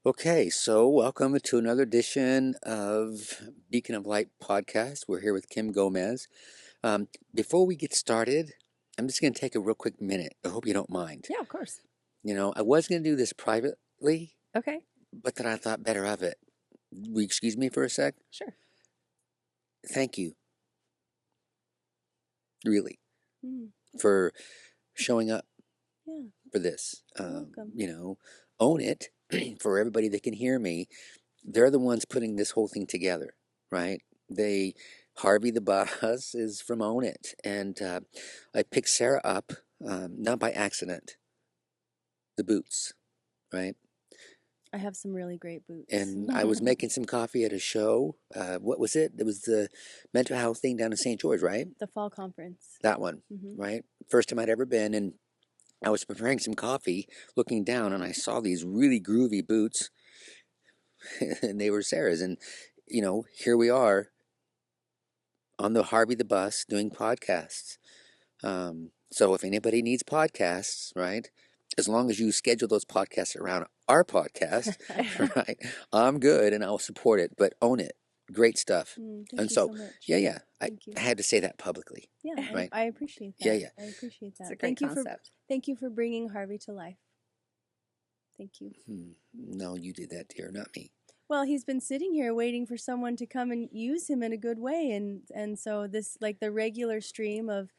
Okay, so welcome to another edition of Beacon of Light podcast. We're here with Kim Gomez. Before we get started, I'm just going to take a real quick minute. I hope you don't mind. Yeah, of course. I was going to do this privately, Okay, but then I thought better of it. Will you excuse me for a sec? sure. Thank you, really, Mm, for showing up yeah, for this. you're welcome. Own it for everybody that can hear me. They're the ones putting this whole thing together, right? Harvey the boss is from Own It, and I picked Sarah up, not by accident, the boots, right? I have some really great boots. And I was making some coffee at a show. What was it? It was the mental health thing down in St. George, right? The fall conference. That one, Hmm. right? First time I'd ever been, and I was preparing some coffee, looking down, and I saw these really groovy boots, and they were Sarah's. And, here we are on the Harvey the Bus doing podcasts. So if anybody needs podcasts, right, as long as you schedule those podcasts around our podcast, right, I'm good and I'll support it, but Own It. Great stuff. Thank And you so, so much. yeah, I Thank you. had to say that publicly, Yeah, right? I appreciate that. Yeah. I appreciate It's that. a great Thank you concept. thank you for bringing Harvey to life. Thank you. No, you did that, dear, not me. Well, he's been sitting here waiting for someone to come and use him in a good way, and so this, like, the regular stream of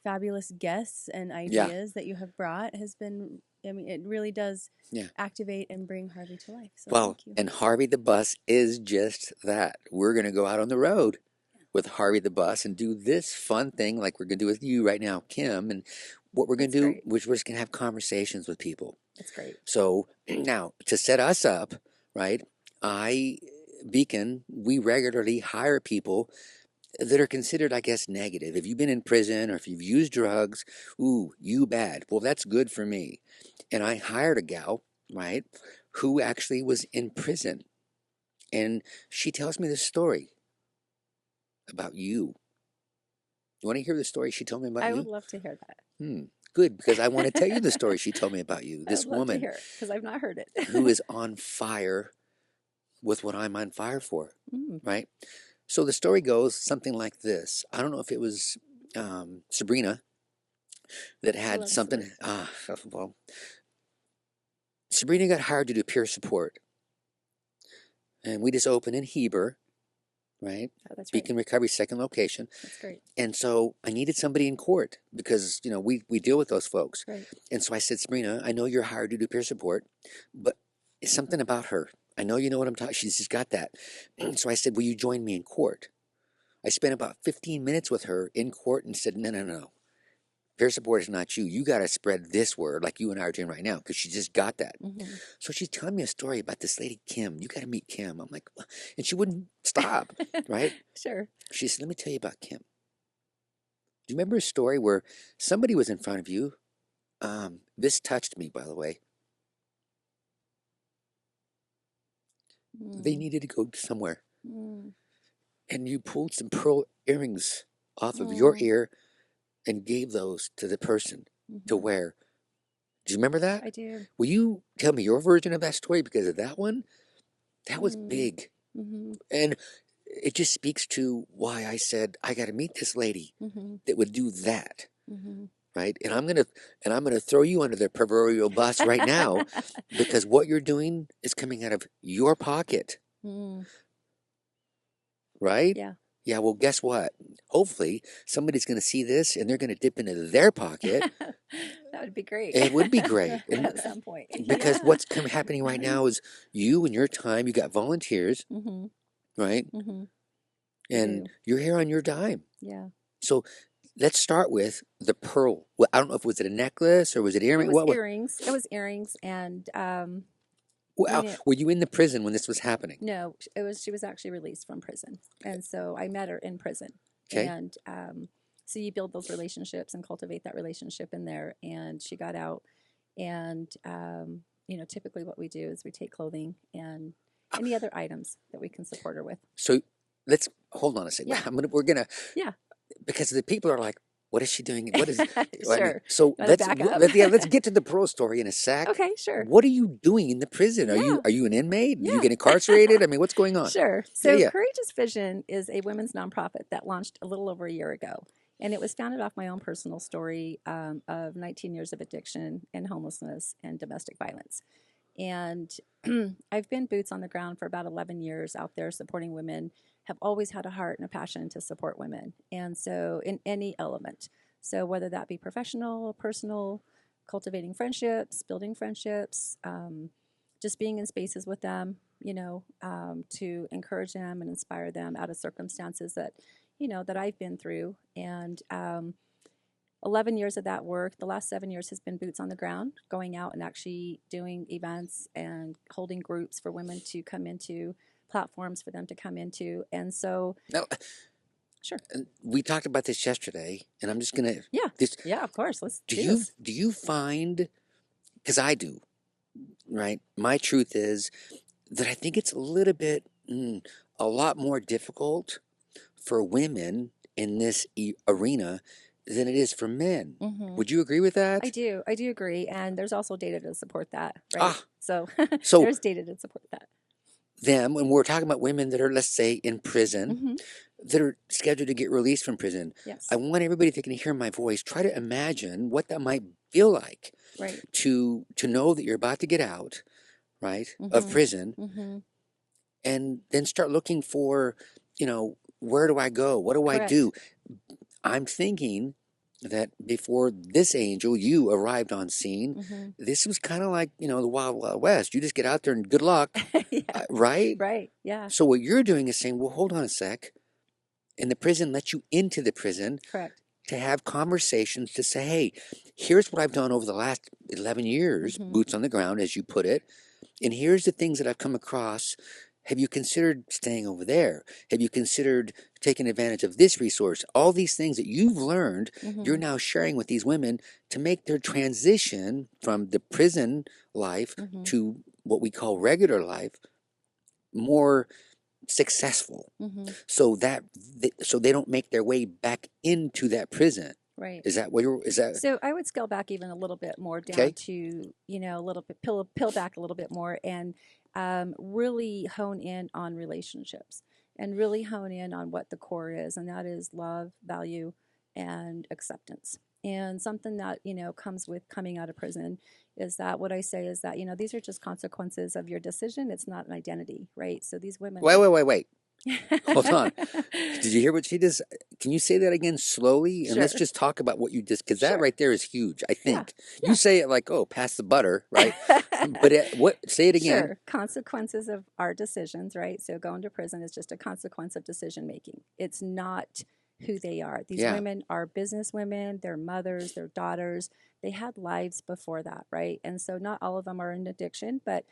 fabulous guests and ideas that you have brought has been, I mean, it really does activate and bring Harvey to life. So Well, thank you. and Harvey the Bus is just that. We're going to go out on the road with Harvey the Bus and do this fun thing like we're going to do with you right now, Kim. And what we're going to do, great. which we're just going to have conversations with people. That's great. So now, to set us up, right, Beacon, we regularly hire people that are considered, I guess, negative. If you've been in prison or if you've used drugs, ooh, you bad. Well, that's good for me. And I hired a gal, right, who actually was in prison. And she tells me this story about you. You want to hear the story she told me about I you? would love to hear that. Good, because I want to tell you the story she told me about you. This I would love to woman hear it because I've not heard it. who is on fire with what I'm on fire for, right? So the story goes something like this. I don't know if it was Sabrina that had something. Well, Sabrina got hired to do peer support, and we just opened in Heber, right? Oh, that's right. Beacon Recovery second location. That's great. And so I needed somebody in court because we deal with those folks. Right. And so I said, Sabrina, I know you're hired to do peer support, but it's something about her. I know you know what I'm talking. She's just got that. So I said, will you join me in court? I spent about 15 minutes with her in court and said, no. Peer support is not you. You got to spread this word like you and I are doing right now because she just got that. So she's telling me a story about this lady, Kim. You got to meet Kim. I'm like, what? And she wouldn't stop, right? Sure. She said, let me tell you about Kim. Do you remember a story where somebody was in front of you? This touched me, by the way. They needed to go somewhere. And you pulled some pearl earrings off of your ear and gave those to the person to wear. Do you remember that? I do. Will you tell me your version of that story? Because of that one, that was big. And it just speaks to why I said, I got to meet this lady that would do that. Right? And I'm gonna throw you under the proverbial bus right now because what you're doing is coming out of your pocket. Right? Yeah. Yeah, well, guess what? Hopefully, somebody's going to see this and they're going to dip into their pocket. That would be great. It would be great. And at some point. because what's happening right now is you and your time, you got volunteers, right? And you're here on your dime. Yeah. So let's start with the pearl. Well, I don't know if was it a necklace or was it earring? It was earrings. It was earrings, and were you in the prison when this was happening? no, she was actually released from prison, and so I met her in prison. Okay. And so you build those relationships and cultivate that relationship in there. And she got out, and typically what we do is we take clothing and any other items that we can support her with. So let's hold on a second. Yeah. We're gonna Yeah. because the people are like, what is she doing? What is, I mean, Sure. so Want to back up? let's get to the parole story in a sec. Okay, sure. What are you doing in the prison? Are Yeah. you an inmate? Do you Yeah. get incarcerated? I mean, what's going on? Sure. So Yeah. Courageous Vision is a women's nonprofit that launched a little over a year ago. And it was founded off my own personal story of 19 years of addiction and homelessness and domestic violence. And I've been boots on the ground for about 11 years out there supporting women, have always had a heart and a passion to support women. And so in any element, so whether that be professional, personal, cultivating friendships, building friendships, just being in spaces with them, to encourage them and inspire them out of circumstances that, that I've been through. And 11 years of that work. The last 7 years has been boots on the ground, going out and actually doing events and holding groups for women to come into, platforms for them to come into. And so, Now, sure. We talked about this yesterday, and I'm just gonna. Yeah, of course. Let's do do you this. do you find? Because I do, right? My truth is that I think it's a little bit, a lot more difficult for women in this arena than it is for men. Mm-hmm. Would you agree with that? I do agree. And there's also data to support that, right? Ah, So, so there's data to support that. Them, when we're talking about women that are, let's say, in prison, Mm-hmm. that are scheduled to get released from prison, Yes. I want everybody, if they can hear my voice, try to imagine what that might feel like, right? To know that you're about to get out, right, of prison, and then start looking for, where do I go? What do Correct. I do? I'm thinking that before this angel, you arrived on scene, this was kind of like, the Wild Wild West. You just get out there and good luck, Yeah. right? Right. Yeah. So what you're doing is saying, well, hold on a sec. And the prison lets you into the prison. Correct. To have conversations to say, hey, here's what I've done over the last 11 years, boots on the ground, as you put it. And here's the things that I've come across. Have you considered staying over there? Have you considered taking advantage of this resource? All these things that you've learned, you're now sharing with these women to make their transition from the prison life to what we call regular life more successful, so that so they don't make their way back into that prison. Right. Is that what you're? Is that so? I would scale back even a little bit more down to a little bit peel back a little bit more and really hone in on relationships and really hone in on what the core is, and that is love, value, and acceptance. And something that comes with coming out of prison is that what I say is that these are just consequences of your decision. It's not an identity, right? So these women. Wait. Hold on. Did you hear what she just? Can you say that again slowly? And let's just talk about what you just, because that right there is huge. I think you say it like, "Oh, pass the butter," right? But what? Say it again. Sure. Consequences of our decisions, right? So going to prison is just a consequence of decision making. It's not who they are. These women are business women, they're mothers, they're daughters. They had lives before that, right? And so not all of them are in addiction, but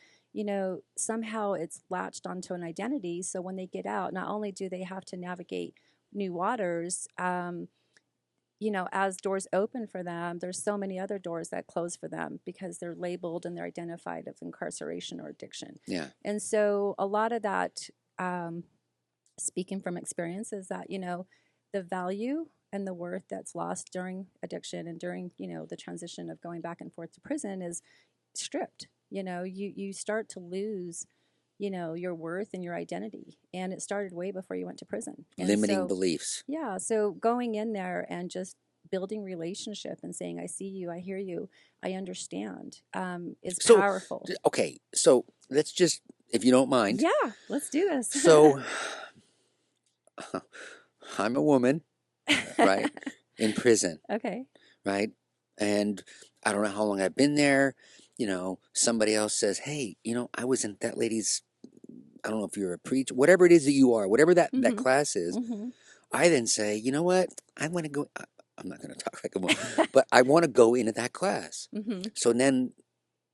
somehow it's latched onto an identity. So when they get out, not only do they have to navigate new waters, as doors open for them, there's so many other doors that close for them because they're labeled and they're identified of incarceration or addiction. Yeah. And so a lot of that, speaking from experience, is that, the value and the worth that's lost during addiction and during, the transition of going back and forth to prison is stripped. You start to lose, your worth and your identity. And it started way before you went to prison. And limiting beliefs. Yeah. So going in there and just building relationship and saying, I see you, I hear you, I understand, is powerful. Okay. So let's just, if you don't mind. Yeah, let's do this. So I'm a woman, right, in prison. Okay. Right. And I don't know how long I've been there. Somebody else says, hey, I was in that lady's, I don't know if you're a preacher, whatever it is that you are, whatever that class is. I then say, you know what? I want to go. I'm not going to talk like a woman, but I want to go into that class. So then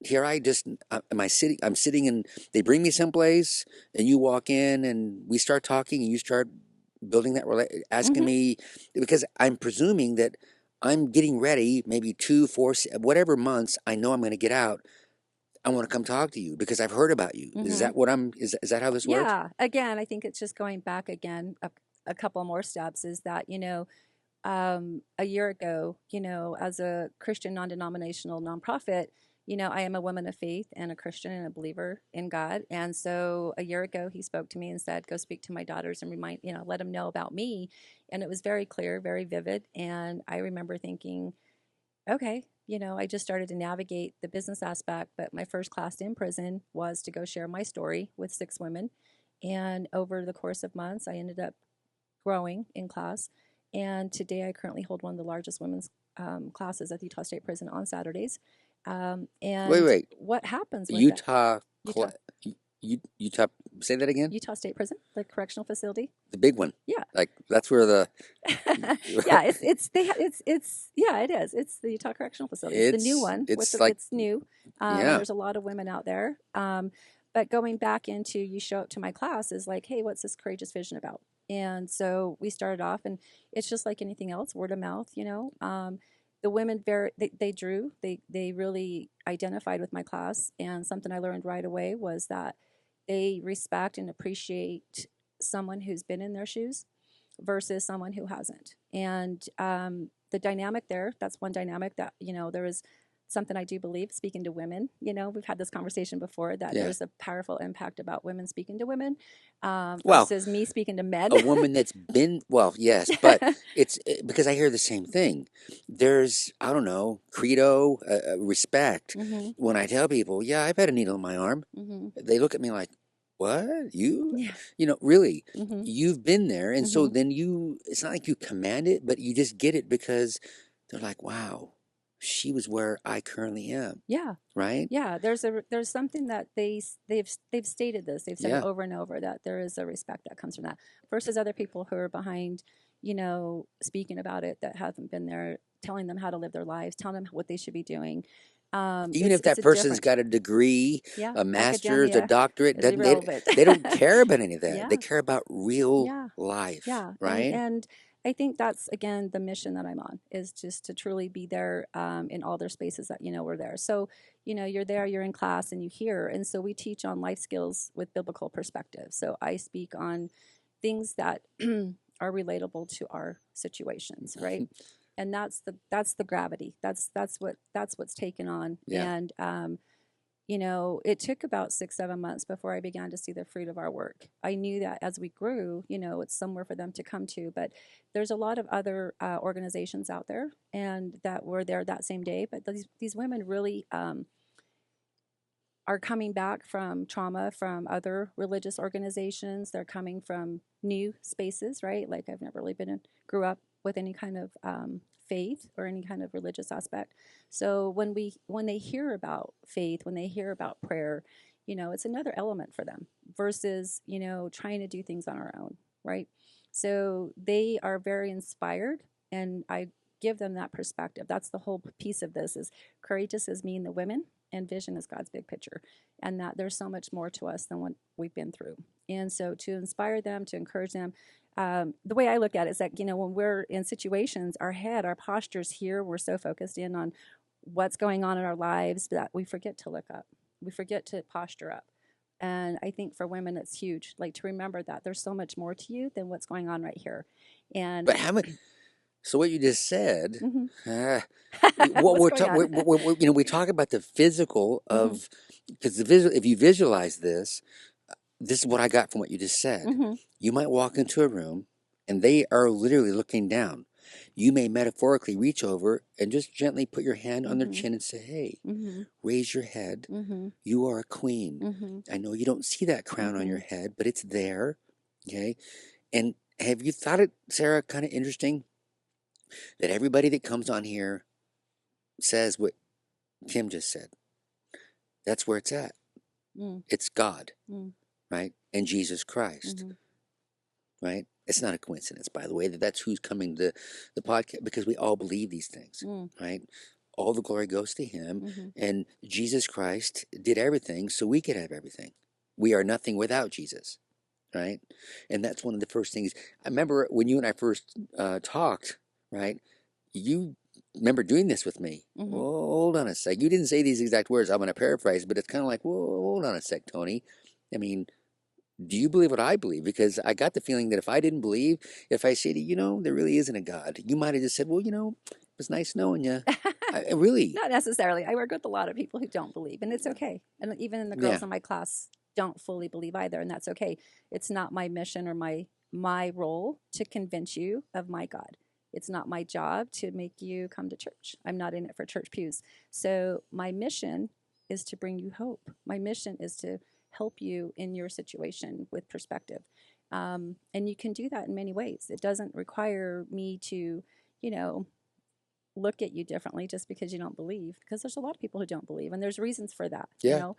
here I'm sitting and they bring me someplace and you walk in and we start talking and you start building that asking me, because I'm presuming that I'm getting ready, maybe 2, 4, whatever months I know I'm going to get out. I want to come talk to you because I've heard about you. Is that what is that how this works? Yeah. Again, I think it's just going back again, a couple more steps is that, a year ago, as a Christian non-denominational nonprofit, I am a woman of faith and a Christian and a believer in God. And so a year ago, he spoke to me and said, go speak to my daughters and let them know about me. And it was very clear, very vivid. And I remember thinking, okay, I just started to navigate the business aspect, but my first class in prison was to go share my story with 6 women. And over the course of months, I ended up growing in class. And today I currently hold one of the largest women's classes at the Utah State Prison on Saturdays. And Wait. what happens with Utah, Utah, Utah, say that again? Utah State Prison, the correctional facility. The big one. Yeah. Like, that's where the... Yeah, it is. It's the Utah Correctional Facility. It's the new one. It's new. Yeah. There's a lot of women out there. But going back into, you show up to my class is like, hey, what's this Courageous Vision about? And so we started off, and it's just like anything else, word of mouth, the women they really identified with my class. And something I learned right away was that they respect and appreciate someone who's been in their shoes versus someone who hasn't. And the dynamic there, that's one dynamic that, there is something I do believe, speaking to women, we've had this conversation before, that there's a powerful impact about women speaking to women versus me speaking to men. A woman that's been, yes, but it's because I hear the same thing. There's, I don't know, credo, respect. Mm-hmm. When I tell people, yeah, I've had a needle in my arm, Mm-hmm. they look at me like, what? You? Yeah. Really, Mm-hmm. you've been there. And so Mm-hmm. then it's not like you command it, but you just get it because they're like, wow, she was where I currently am. Yeah. Right? Yeah. There's something that they've stated this. They've said it over and over, that there is a respect that comes from that, versus other people who are behind, speaking about it, that haven't been there, telling them how to live their lives, telling them what they should be doing. Even if that person's got a degree, a master's, a doctorate, they don't care about any of that. Yeah. They care about real life. Yeah. Right? And I think that's, again, the mission that I'm on, is just to truly be there in all their spaces that, we're there. So, you're there, you're in class, and you hear. And so we teach on life skills with biblical perspective. So I speak on things that are relatable to our situations, right? And that's the gravity. That's what's taken on. Yeah. And it took about 6-7 months before I began to see the fruit of our work. I knew that as we grew, it's somewhere for them to come to. But there's a lot of other organizations out there, and that were there that same day. But these women really are coming back from trauma from other religious organizations. They're coming from new spaces, right? Like, I've never really grew up with any kind of faith or any kind of religious aspect. So when they hear about faith, when they hear about prayer, it's another element for them versus, trying to do things on our own, right? So they are very inspired, and I give them that perspective. That's the whole piece of this, is courageous is me and the women, and vision is God's big picture, and that there's so much more to us than what we've been through. And so to inspire them, to encourage them, the way I look at it is that, when we're in situations, our postures here, we're so focused in on what's going on in our lives that we forget to look up. We forget to posture up. And I think for women, it's huge, like, to remember that there's so much more to you than what's going on right here. And but how many? So what you just said, mm-hmm. we talk about the physical of, because if you visualize this is what I got from what you just said. Mm-hmm. You might walk into a room and they are literally looking down. You may metaphorically reach over and just gently put your hand on their chin and say, hey, raise your head. You are a queen. I know you don't see that crown on your head, but it's there. Okay. And have you thought it, Sarah, kind of interesting that everybody that comes on here says what Kim just said? That's where it's at. It's God, right? And Jesus Christ, right? It's not a coincidence, by the way, that's who's coming to the podcast, because we all believe these things, right? All the glory goes to him, and Jesus Christ did everything so we could have everything. We are nothing without Jesus, right? And that's one of the first things. I remember when you and I first talked, right? You remember doing this with me. Well, hold on a sec. You didn't say these exact words. I'm going to paraphrase, but it's kind of like, well, hold on a sec, Tony. I mean, do you believe what I believe? Because I got the feeling that if I didn't believe, if I said, there really isn't a God, you might have just said, well, it was nice knowing you. Really, Not necessarily. I work with a lot of people who don't believe, and it's okay. And even the yeah, girls in my class don't fully believe either, and that's okay. It's not my mission or my role to convince you of my God. It's not my job to make you come to church. I'm not in it for church pews. So my mission is to bring you hope. My mission is to help you in your situation with perspective. And you can do that in many ways. It doesn't require me to, you know, look at you differently just because you don't believe, because there's a lot of people who don't believe, and there's reasons for that. yeah.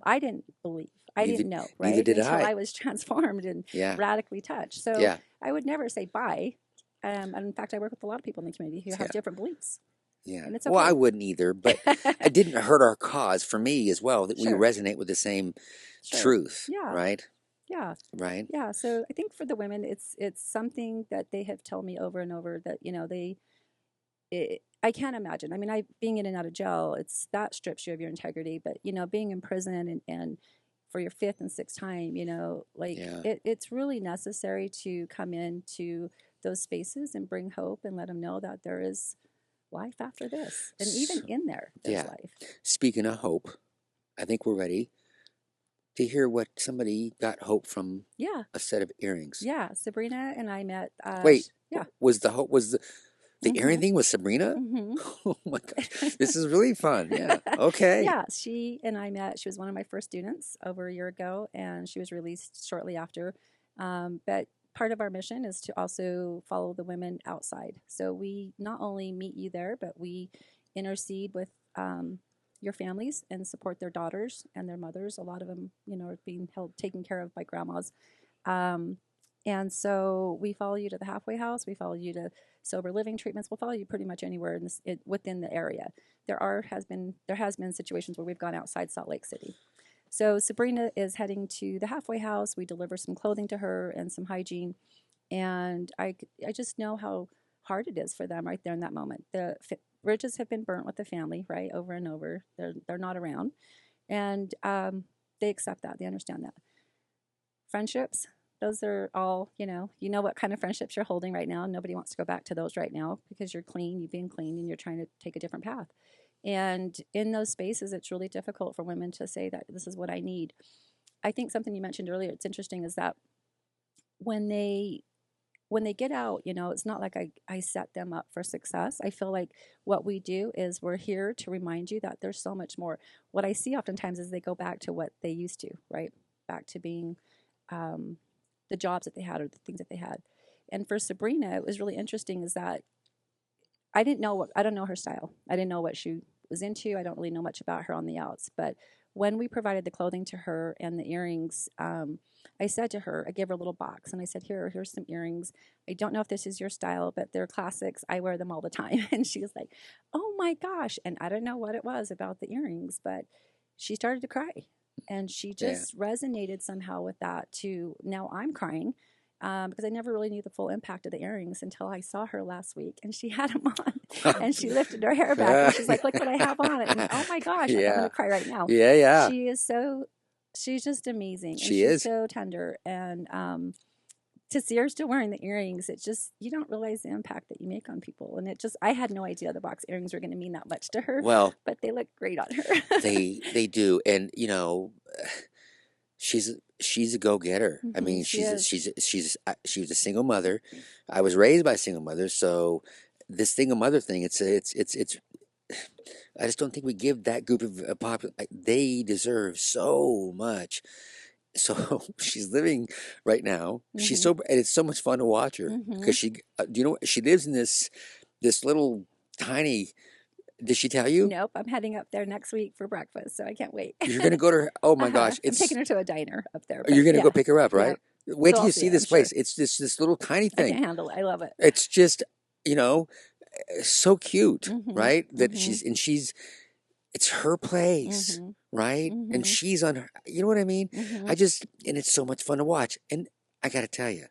I didn't believe, I Neither, didn't know, neither right, did until I. I was transformed and Yeah, radically touched. So yeah, I would never say bye. And in fact, I work with a lot of people in the community who yeah, have different beliefs, yeah. and it's Well, I okay. wouldn't either, but it didn't hurt our cause for me as well that we Sure, resonate with the same sure, truth, yeah, right? yeah, Right? yeah. So I think for the women, it's something that they have told me over and over that I can't imagine. I mean, I being in and out of jail, it's that strips you of your integrity. But being in prison and for your fifth and sixth time, like Yeah. it's really necessary to come into those spaces and bring hope and let them know that there is life after this, and even So, in there's yeah. life. Speaking of hope, I think we're ready to hear what somebody got hope from Yeah, a set of earrings. yeah. Sabrina and I met. Wait, Yeah. was the hope was the earring Mm-hmm. thing with Sabrina? Mm-hmm. Oh my gosh, this is really fun. Yeah. Okay. Yeah, she and I met. She was one of my first students over a year ago, and she was released shortly after. But part of our mission is to also follow the women outside. So we not only meet you there, but we intercede with your families and support their daughters and their mothers. A lot of them, are being taken care of by grandmas. Um, and so we follow you to the halfway house. We follow you to sober living treatments. We'll follow you pretty much anywhere within the area. There has been situations where we've gone outside Salt Lake City. So Sabrina is heading to the halfway house. We deliver some clothing to her and some hygiene, and I just know how hard it is for them right there in that moment. The bridges have been burnt with the family, right, over and over. They're not around, and they accept that. They understand that. Friendships, those are all, you know what kind of friendships you're holding right now. Nobody wants to go back to those right now because you're clean, you've been clean, and you're trying to take a different path. And in those spaces, it's really difficult for women to say that this is what I need. I think something you mentioned earlier, it's interesting, is that when they get out, it's not like I set them up for success. I feel like what we do is we're here to remind you that there's so much more. What I see oftentimes is they go back to what they used to, right? Back to being um, the jobs that they had or the things that they had. And for Sabrina, it was really interesting is that I don't know her style. I didn't know what she was into. I don't really know much about her on the outs. But when we provided the clothing to her and the earrings, I said to her, I gave her a little box and I said, here's some earrings. I don't know if this is your style, but they're classics. I wear them all the time. And she was like, oh my gosh. And I don't know what it was about the earrings, but she started to cry. And she Yeah. just resonated somehow with that too. Now I'm crying because I never really knew the full impact of the earrings until I saw her last week and she had them on and she lifted her hair back and she's like, look what I have on. And oh my gosh, like I'm going Yeah. to cry right now. Yeah. Yeah. She's just amazing and She she's is. so tender. And to see her still wearing the earrings, it just, you don't realize the impact that you make on people. And I had no idea the box earrings were going to mean that much to her, Well, but they look great on her. they do, and she's a go getter. I Hmm, mean, she is. she was a single mother. I was raised by a single mother, so this single mother thing, it's. I just don't think we give that group of they deserve so much. So she's living right now. She's Hmm. so and it's so much fun to watch her Hmm. because do you know she lives in this little tiny. Did she tell you? Nope, I'm heading up there next week for breakfast, so I can't wait. You're gonna go to her. Oh my Uh-huh. gosh, I'm taking her to a diner up there, but you're gonna yeah, go pick her up, yeah. right? Wait So till I'll you see see it, I'm this sure. place. It's this little tiny I thing. can handle it. I love it. It's just you know so cute, Mhm. right? That Mhm. it's her place, Mhm. right? And Mhm. she's on her. You know what I mean? Mhm. And it's so much fun to watch. And I got to tell you,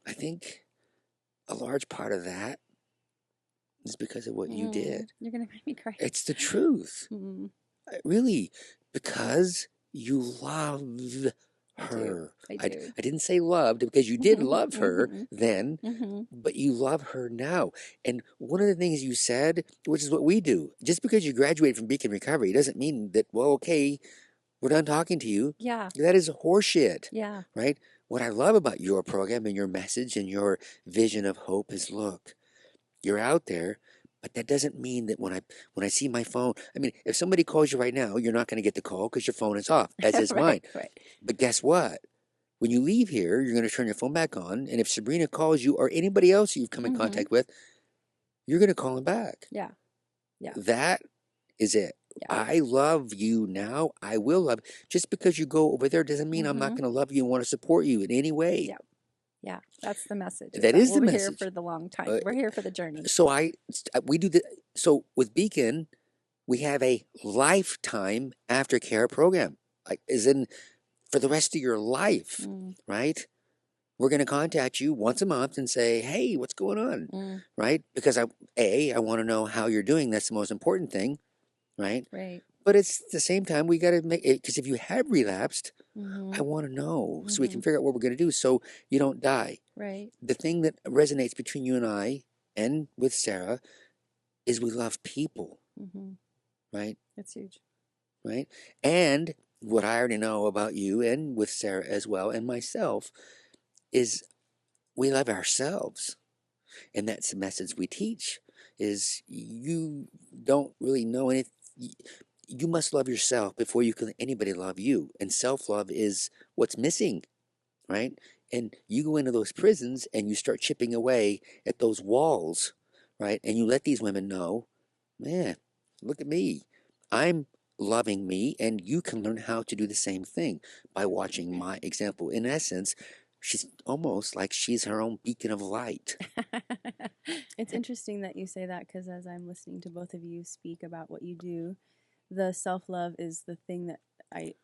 I think a large part of that is because of what you Mm. did. You're gonna make me cry. It's the truth, Mm. really, because you loved her. I do. I didn't say loved because you did love her Mhm. then, Mhm. but you love her now. And one of the things you said, which is what we do, just because you graduated from Beacon Recovery doesn't mean that, well, okay, we're done talking to you. Yeah. That is horseshit, Yeah. right? What I love about your program and your message and your vision of hope is, look, you're out there, but that doesn't mean that when I see my phone, I mean, if somebody calls you right now, you're not going to get the call because your phone is off, as is mine. Right. Right. But guess what? When you leave here, you're going to turn your phone back on, and if Sabrina calls you or anybody else you've come in Mhm. contact with, you're going to call them back. Yeah. Yeah. That is it. Yeah. I love you now. I will love. Just because you go over there doesn't mean I'm not Mhm. going to love you and want to support you in any way. Yeah. Yeah. That's the message. That is the we're here message. for the long time. We're here for the journey. So we do the so with Beacon, we have a lifetime aftercare program, like as in for the rest of your life, Mm. right? We're going to contact you once a month and say, hey, what's going on, Mm. right? Because I want to know how you're doing. That's the most important thing, right? Right. But it's at the same time, we got to make it, because if you have relapsed, I Mhm. want to know so we can Mhm. figure out what we're going to do so you don't die. Right. The thing that resonates between you and I and with Sarah is we love people, Mhm. right? It's huge. Right? And what I already know about you and with Sarah as well and myself is we love ourselves. And that's the message we teach is you don't really know anything. You must love yourself before you can anybody love you. And self-love is what's missing, right? And you go into those prisons and you start chipping away at those walls, right? And you let these women know, man, look at me. I'm loving me, and you can learn how to do the same thing by watching my example. In essence, she's almost like she's her own beacon of light. It's interesting that you say that because as I'm listening to both of you speak about what you do, the self love is the thing that I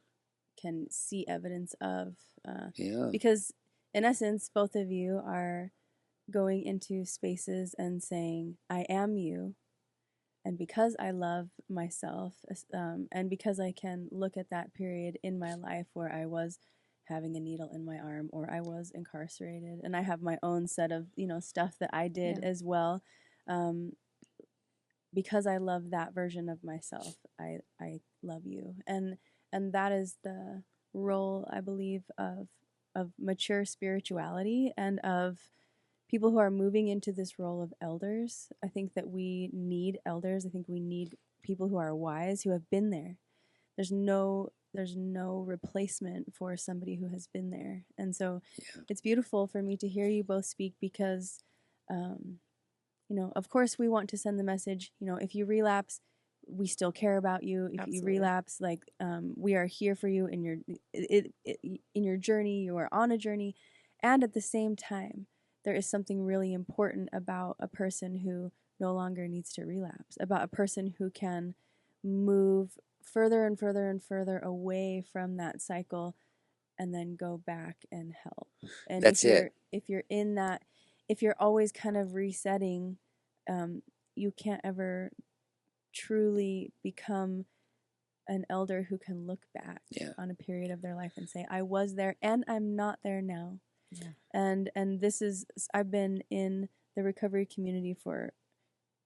can see evidence of. Yeah. Because, in essence, both of you are going into spaces and saying, I am you. And because I love myself, and because I can look at that period in my life where I was having a needle in my arm or I was incarcerated, and I have my own set of stuff that I did Yeah. as well. Because I love that version of myself, I love you, and that is the role I believe of mature spirituality and of people who are moving into this role of elders. I think that we need elders. I think we need people who are wise, who have been there. There's no replacement for somebody who has been there. And so it's beautiful for me to hear you both speak because of course we want to send the message, if you relapse, we still care about you. If you Absolutely. relapse, we are here for you in your journey. You are on a journey. And at the same time, there is something really important about a person who no longer needs to relapse, about a person who can move further and further and further away from that cycle and then go back and help. And That's it. if you're in that, if you're always kind of resetting, you can't ever truly become an elder who can look back on a period of their life and say, I was there and I'm not there now. Yeah. And this is, I've been in the recovery community for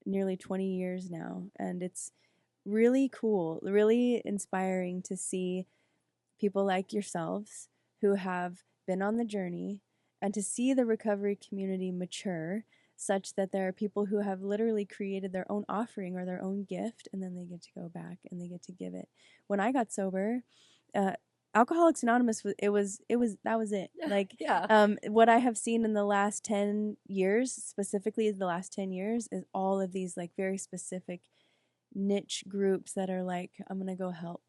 nearly 20 years now, and it's really cool, really inspiring to see people like yourselves who have been on the journey and to see the recovery community mature such that there are people who have literally created their own offering or their own gift, and then they get to go back and they get to give it. When I got sober, Alcoholics Anonymous that was it. Like, Yeah. what I have seen in the last 10 years, specifically the last 10 years, is all of these like very specific niche groups that are like, I'm gonna go help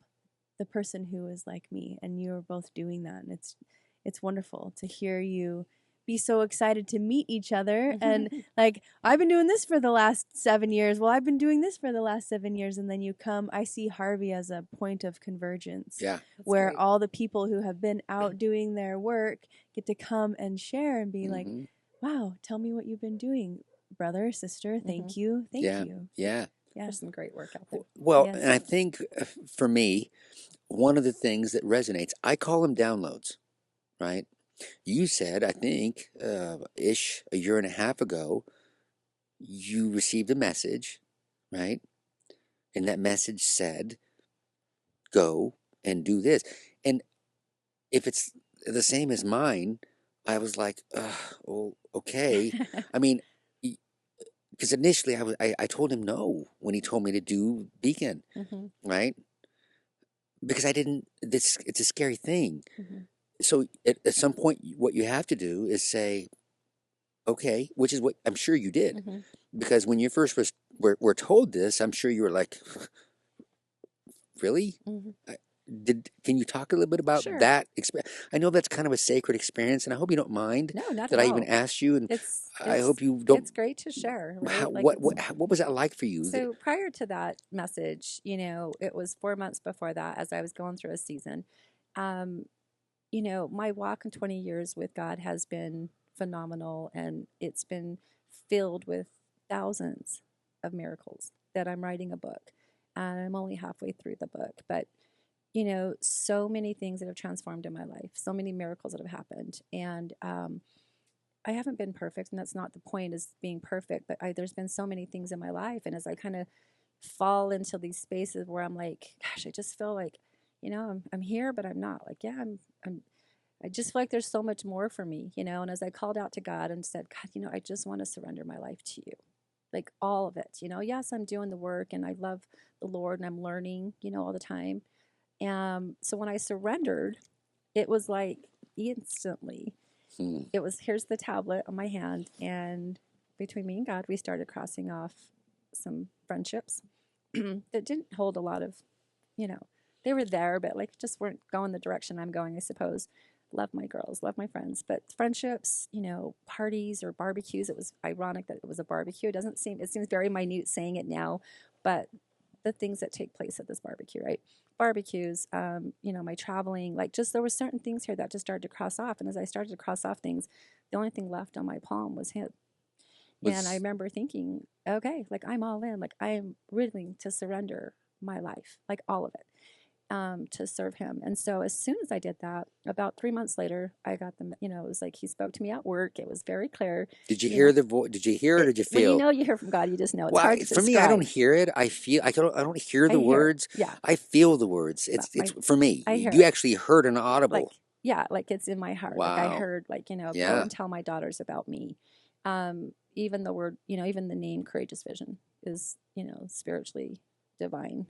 the person who is like me, and you're both doing that, and it's wonderful to hear you be so excited to meet each other and like, I've been doing this for the last 7 years, well, I've been doing this for the last 7 years, and then you come. I see Harvey as a point of convergence, where great. all the people who have been out doing their work get to come and share and be like, wow, tell me what you've been doing, brother, sister, thank you. Yeah. There's some great work out there. Well, Yes. and I think for me, one of the things that resonates, I call them downloads. right? You said, I think, ish, a year and a half ago, you received a message, right? And that message said, go and do this. And if it's the same as mine, I was like, oh, okay. I mean, because initially I told him no when he told me to do Beacon, Mm-hmm. right? Because I didn't, it's a scary thing. Mm-hmm. So at some point, what you have to do is say, okay, which is what I'm sure you did. Mm-hmm. Because when you first were told this, I'm sure you were like, really? Mm-hmm. Can you talk a little bit about Sure. that experience? I know that's kind of a sacred experience, and I hope you don't mind No, not that at I even all. asked you, and It's I it's hope you don't. it's great to share, right? How, Like it's what was that like for you? so prior to that message, it was 4 months before that as I was going through a season. Um, my walk in 20 years with God has been phenomenal, and it's been filled with thousands of miracles that I'm writing a book. And I'm only halfway through the book, but so many things that have transformed in my life, so many miracles that have happened. And I haven't been perfect, and that's not the point, is being perfect, but there's been so many things in my life. And as I kind of fall into these spaces where I'm like, gosh, I just feel like, I'm here, but I'm not. Like, yeah, I just feel like there's so much more for me, And as I called out to God and said, God, I just want to surrender my life to you, like all of it. Yes, I'm doing the work, and I love the Lord, and I'm learning, all the time. So when I surrendered, it was like instantly, Hmm. it was, here's the tablet on my hand, and between me and God, we started crossing off some friendships that didn't hold a lot of, you know, they were there, but like just weren't going the direction I'm going, I suppose. Love my girls, love my friends, but friendships, parties or barbecues. It was ironic that it was a barbecue. It seems very minute saying it now, but the things that take place at this barbecue, right? Barbecues, my traveling, like just there were certain things here that just started to cross off. And as I started to cross off things, the only thing left on my palm was him. And I Was remember thinking, okay, like I'm all in, like I am willing to surrender my life, like all of it, to serve him. And so as soon as I did that, about 3 months later, I got them, it was like he spoke to me at work. It was very clear. did you You hear know, the voice? Did you hear or did you when feel? you hear from God, you just know. It's Well, hard to for me, I don't describe. hear it. I feel. I don't hear I the hear it. words. Yeah. I feel the words. Well, It's for me. I hear You it. actually heard an Like, audible. yeah, like it's in my heart. Like I Wow. heard, like, go Yeah. and tell my daughters about me. Even the word, even the name Courageous Vision is, spiritually divine.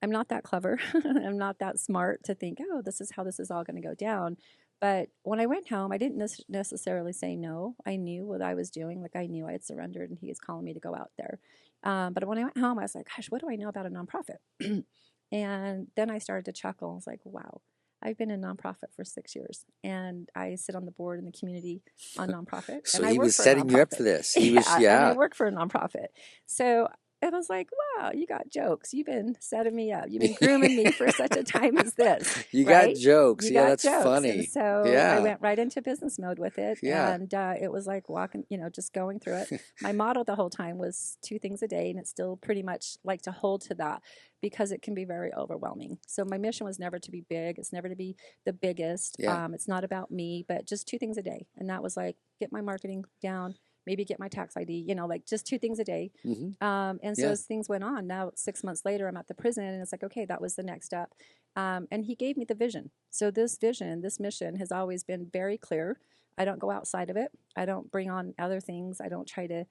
I'm not that clever. I'm not that smart to think, oh, this is how this is all going to go down. But when I went home, I didn't necessarily say no. I knew what I was doing. Like I knew I had surrendered, and he was calling me to go out there. But when I went home, I was like, gosh, what do I know about a nonprofit? And then I started to chuckle. I was like, wow, I've been in nonprofit for 6 years, and I sit on the board in the community on nonprofit, So and I he work was for a setting you up nonprofit. for this. He was, Yeah, and I yeah. work for a nonprofit. So it was like, wow, you got jokes. You've been setting me up. You've been grooming me for such a time as this, You got right? jokes. You Yeah, got that's jokes. And funny. so I Yeah. went right into business mode with it. Yeah. And it was like walking, just going through it. My motto the whole time was 2 things a day. And it's still pretty much like to hold to that because it can be very overwhelming. So my mission was never to be big. It's never to be the biggest. Yeah. It's not about me, but just 2 things a day. And that was like, get my marketing down, maybe get my tax ID, like just 2 things a day. Hmm. And so Yeah. as things went on, now 6 months later, I'm at the prison, and it's like, okay, that was the next step. And he gave me the vision. So this vision, this mission has always been very clear. I don't go outside of it. I don't bring on other things. I don't try to,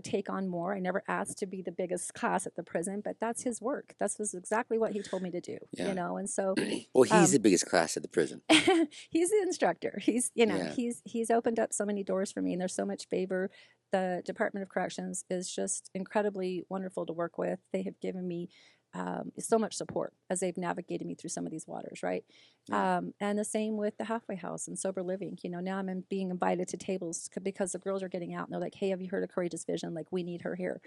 take on more. I never asked to be the biggest class at the prison, but that's his work. That's was exactly what he told me to do, Yeah. And so Well, he's um, the biggest class at the prison. he's the instructor. He's, Yeah. he's opened up so many doors for me, and there's so much favor. The Department of Corrections is just incredibly wonderful to work with. They have given me so much support as they've navigated me through some of these waters, right? Yeah. And the same with the halfway house and sober living. Now I'm being invited to tables because the girls are getting out, and they're like, "Hey, have you heard of Courageous Vision? Like, we need her here."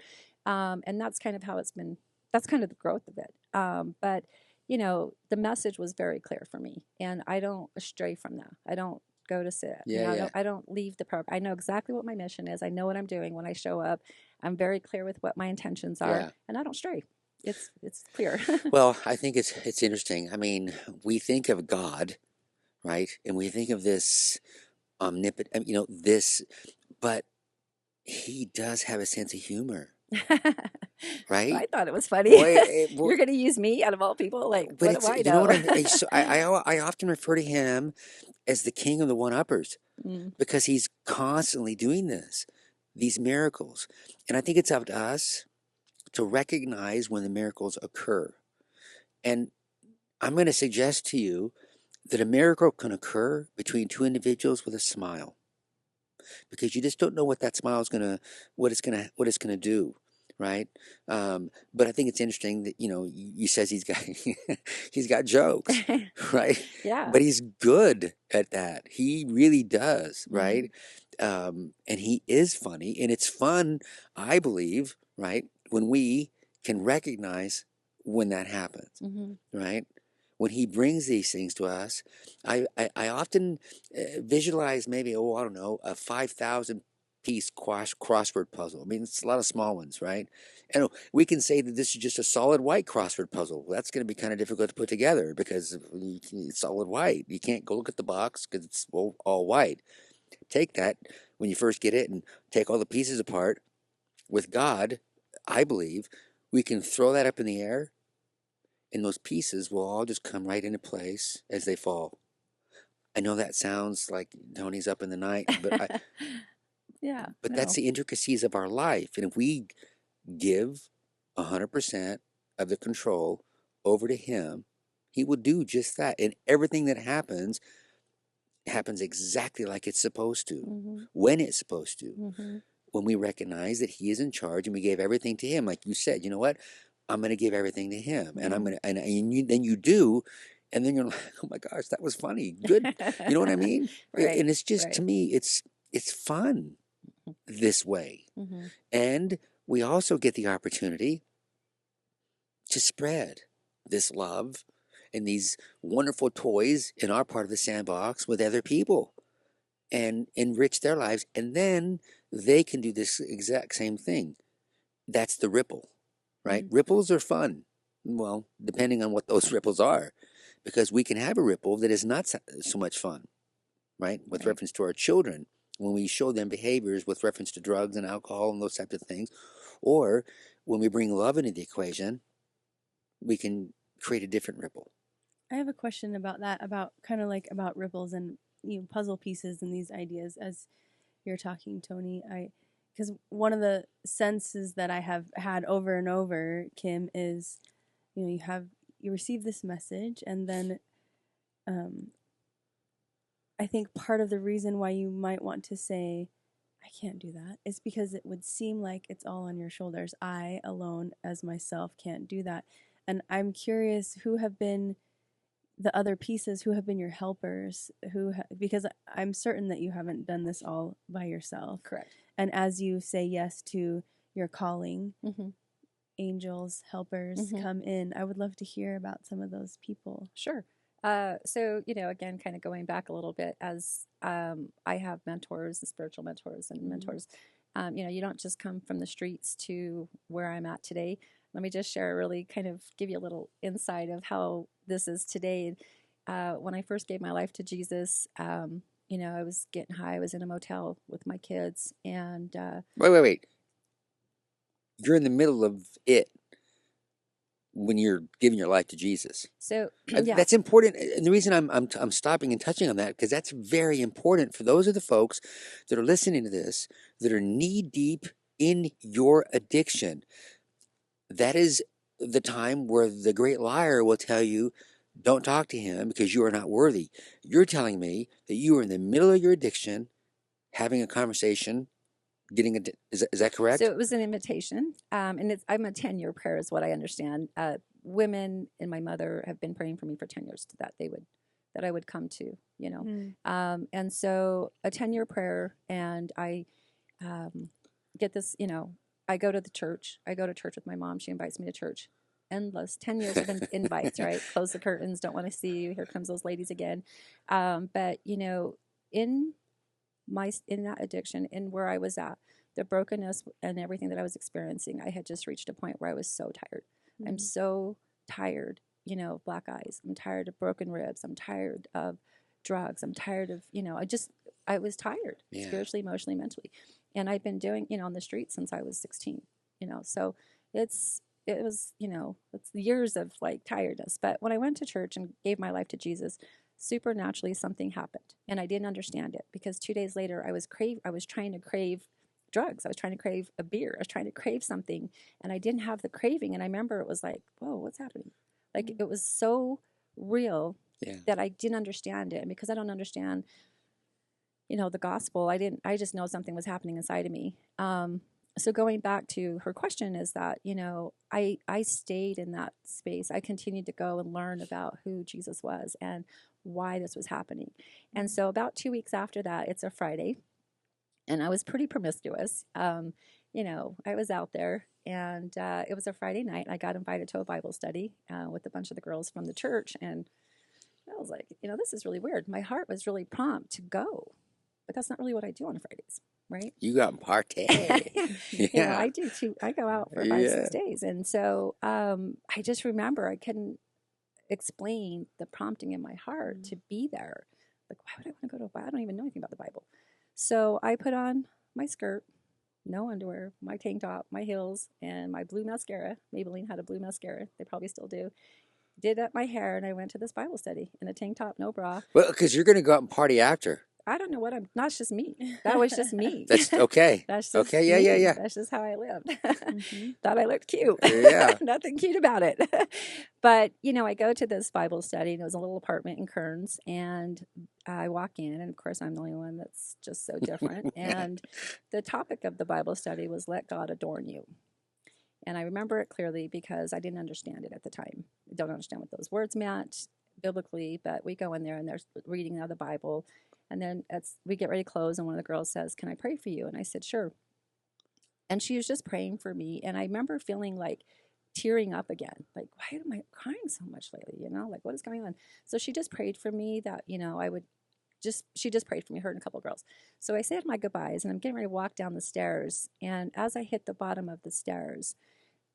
And that's kind of how it's been. That's kind of the growth of it. But the message was very clear for me, and I don't stray from that. I don't go to sit. Yeah. Yeah. I don't leave the program. I know exactly what my mission is. I know what I'm doing when I show up. I'm very clear with what my intentions are, Yeah. and I don't stray. It's clear. Well, I think it's interesting. I mean, we think of God, right? And we think of this omnipotent, this, but he does have a sense of humor, right? I thought it was funny. Boy, You're going to use me out of all people? Like, but what do it's, I you know know? what I often refer to him as the king of the one-uppers Mm, because he's constantly doing these miracles. And I think it's up to us to recognize when the miracles occur. And I'm going to suggest to you that a miracle can occur between two individuals with a smile because you just don't know what that smile is going to, what it's going to do. Right. But I think it's interesting that, you says he's got, he's got jokes, right? yeah. But he's good at that. He really does. Mm-hmm. Right. And he is funny and it's fun, I believe, right? When we can recognize when that happens, Mm-hmm. right? When he brings these things to us, I often visualize maybe, I don't know, a 5,000 piece crossword puzzle. I mean, it's a lot of small ones, right? And we can say that this is just a solid white crossword puzzle. Well, that's going to be kind of difficult to put together because it's solid white. You can't go look at the box because it's all white. Take that when you first get it and take all the pieces apart. With God, I believe we can throw that up in the air and those pieces will all just come right into place as they fall. I know that sounds like Tony's up in the night, Yeah. but that's No. the intricacies of our life. And if we give 100% of the control over to him, he will do just that. And everything that happens exactly like it's supposed to, Mm-hmm. when it's supposed to. Mm-hmm. When we recognize that he is in charge and we gave everything to him, like you said, you know what? I'm going to give everything to him, and I'm Mm-hmm. going to, then you do, and then you're like, oh my gosh, that was funny, good, you know what I mean? Right. And it's just to Right. me, it's fun this way, Mm-hmm. and we also get the opportunity to spread this love and these wonderful toys in our part of the sandbox with other people and enrich their lives, and then they can do this exact same thing. That's the ripple, right? Mm-hmm. Ripples are fun. Well, depending on what those ripples are, because we can have a ripple that is not so much fun, right? With Right. reference to our children, when we show them behaviors with reference to drugs and alcohol and those types of things, or when we bring love into the equation, we can create a different ripple. I have a question about that, about kind of like about ripples and puzzle pieces and these ideas as you're talking, Tony. Because one of the senses that I have had over and over, Kim, is you receive this message, and then um, I think part of the reason why you might want to say, I can't do that, is because it would seem like it's all on your shoulders. I alone, as myself, can't do that. And I'm curious who have been the other pieces, who have been your helpers, because I'm certain that you haven't done this all by yourself. Correct. And as you say yes to your calling, Mm-hmm. angels, helpers Mm-hmm. come in. I would love to hear about some of those people. Sure. So, again, kind of going back a little bit, as I have mentors, spiritual mentors and mentors, you don't just come from the streets to where I'm at today. Let me just share, really kind of give you a little insight of how this is today. When I first gave my life to Jesus, I was getting high. I was in a motel with my kids, and Wait. You're in the middle of it when you're giving your life to Jesus. so yeah. That's important, and the reason I'm stopping and touching on that because that's very important for those of the folks that are listening to this that are knee deep in your addiction. That is the time where the great liar will tell you, "Don't talk to him because you are not worthy." You're telling me that you are in the middle of your addiction, having a conversation, getting a. Is that So correct? it was an invitation, and I'm a 10-year prayer, is what I understand. Women and my mother have been praying for me for 10 years that I would come to, and so a 10-year prayer, and I get this, I go to the church. I go to church with my mom. She invites me to church. Endless 10 years of invites, right? Close the curtains. Don't want to see you. Here comes those ladies again. But in in that addiction, in where I was at, the brokenness and everything that I was experiencing, I had just reached a point where I was so tired. I'm so tired, of black eyes. I'm tired of broken ribs. I'm tired of drugs. I'm tired of, I was tired Yeah. spiritually, emotionally, mentally. And I've been doing, on the streets since I was 16, so it was, it's years of like tiredness. But when I went to church and gave my life to Jesus, supernaturally something happened, and I didn't understand it, because 2 days later I was trying to crave drugs. I was trying to crave a beer. I was trying to crave something, and I didn't have the craving. And I remember it was like, whoa, what's happening? Like, it was so real that I didn't understand it. And because I don't understand, the gospel, I just know something was happening inside of me. So going back to her question is that, I stayed in that space. I continued to go and learn about who Jesus was and why this was happening. And so about 2 weeks after that, it's a Friday, and I was pretty promiscuous. I was out there, and it was a Friday night. I got invited to a Bible study with a bunch of the girls from the church, and I was like, this is really weird. My heart was really prompt to go, but that's not really what I do on Fridays, right? You got party. Yeah. I do too. I go out for 5-6 days. And so I just remember I couldn't explain the prompting in my heart to be there. Like, why would I want to go to a Bible? I don't even know anything about the Bible. So I put on my skirt, no underwear, my tank top, my heels, and my blue mascara. Maybelline had a blue mascara. They probably still do. Did up my hair, and I went to this Bible study in a tank top, no bra. Well, because you're going to go out and party after. I don't know what that's just me. That was just me. That's okay. That's just okay. Yeah, me. yeah. That's just how I lived. Thought I looked cute. Yeah. Nothing cute about it. But, I go to this Bible study, and it was a little apartment in Kearns, and I walk in, and of course I'm the only one that's just so different. And the topic of the Bible study was "Let God adorn you." And I remember it clearly because I didn't understand it at the time. I don't understand what those words meant biblically, but we go in there and there's reading out of the Bible. And then we get ready to close, and one of the girls says, "Can I pray for you?" And I said, "Sure." And she was just praying for me. And I remember feeling like tearing up again. Like, why am I crying so much lately? Like, what is going on? So she just prayed for me that, she just prayed for me, her and a couple of girls. So I said my goodbyes, and I'm getting ready to walk down the stairs. And as I hit the bottom of the stairs,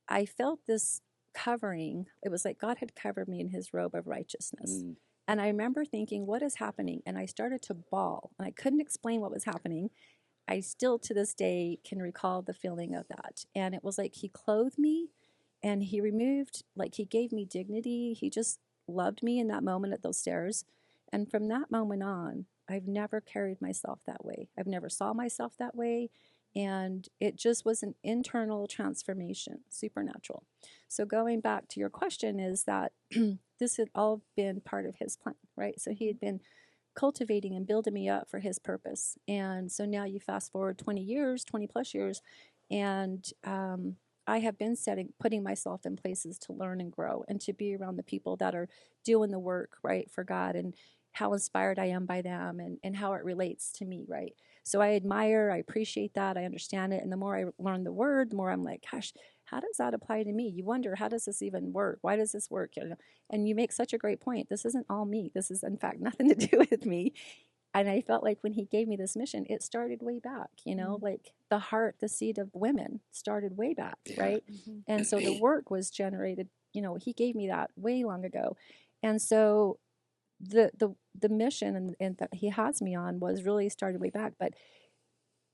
I felt this covering. It was like God had covered me in his robe of righteousness. And I remember thinking, what is happening? And I started to bawl, and I couldn't explain what was happening. I still to this day can recall the feeling of that. And it was like he clothed me, and he removed, like he gave me dignity. He just loved me in that moment at those stairs. And from that moment on, I've never carried myself that way. I've never saw myself that way. And it just was an internal transformation, supernatural. So going back to your question is that this had all been part of his plan, right? So he had been cultivating and building me up for his purpose. And so now you fast forward 20 plus years, and I have been putting myself in places to learn and grow, and to be around the people that are doing the work, right, for God, and how inspired I am by them, and how it relates to me, right? So I admire, I appreciate that, I understand it, and the more I learn the word, the more I'm like, gosh, how does that apply to me? You wonder, how does this even work? Why does this work? And you make such a great point. This isn't all me. This is, in fact, nothing to do with me. And I felt like when he gave me this mission, it started way back, like the heart, the seed of women started way back, right? And so the work was generated, he gave me that way long ago. And so the mission and that he has me on was really started way back. But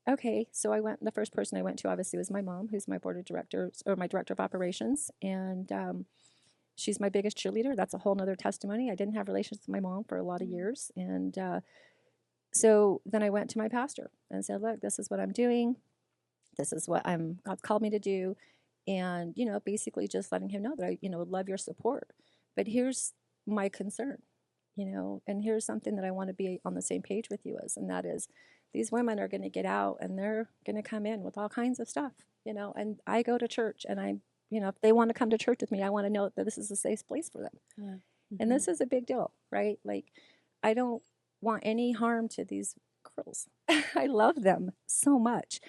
okay, so the first person I went to obviously was my mom, who's my board of directors, or my director of operations. And she's my biggest cheerleader. That's a whole nother testimony. I didn't have relations with my mom for a lot of years. And so then I went to my pastor and said, look, this is what I'm doing. This is what God's called me to do. And, basically just letting him know that I, would love your support. But here's my concern, and here's something that I want to be on the same page with you as, and that is these women are going to get out and they're going to come in with all kinds of stuff, and I go to church, and if they want to come to church with me, I want to know that this is a safe place for them. Yeah. And this is a big deal, right? Like, I don't want any harm to these girls. I love them so much.